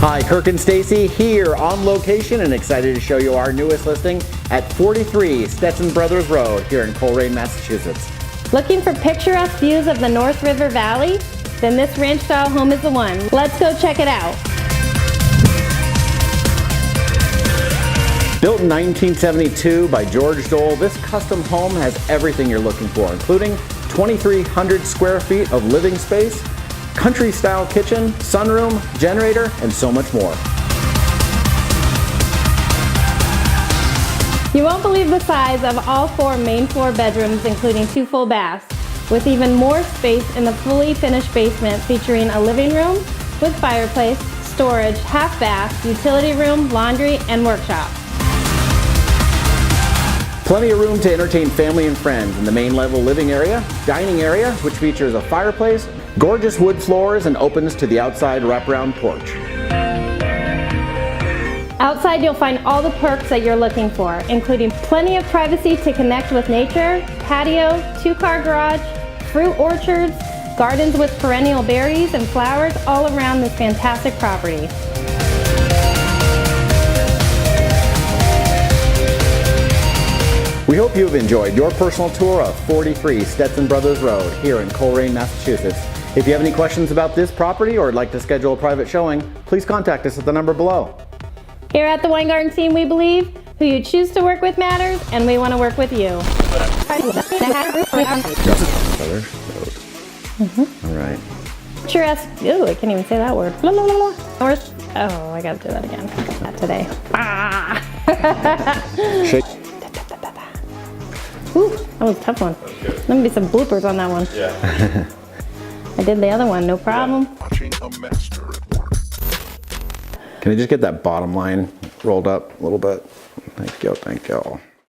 Hi, Kirk and Stacy here on location and excited to show you our newest listing at 43 Stetson Brothers Road here in Colrain, Massachusetts. Looking for picturesque views of the North River Valley? Then this ranch-style home is the one. Let's go check it out. Built in 1972 by George Dole, this custom home has everything you're looking for, including 2,300 square feet of living space, country-style kitchen, sunroom, generator, and so much more. You won't believe the size of all 4 main floor bedrooms, including 2 full baths, with even more space in the fully finished basement featuring a living room with fireplace, storage, half bath, utility room, laundry, and workshop. Plenty of room to entertain family and friends in the main level living area, dining area, which features a fireplace, gorgeous wood floors, and opens to the outside wraparound porch. Outside you'll find all the perks that you're looking for, including plenty of privacy to connect with nature, patio, 2-car garage, fruit orchards, gardens with perennial berries and flowers all around this fantastic property. We hope you've enjoyed your personal tour of 43 Stetson Brothers Road here in Colrain, Massachusetts. If you have any questions about this property or would like to schedule a private showing, please contact us at the number below. Here at the Weingarten team, we believe who you choose to work with matters, and we want to work with you. All right. Picturesque. Ooh, I can't even say that word. North. Oh, I got to do that again. Not today. Shake. Ooh, that was a tough one. There's gonna be some bloopers on that one. Yeah. I did the other one, no problem. Can I just get that bottom line rolled up a little bit? Thank you, thank you.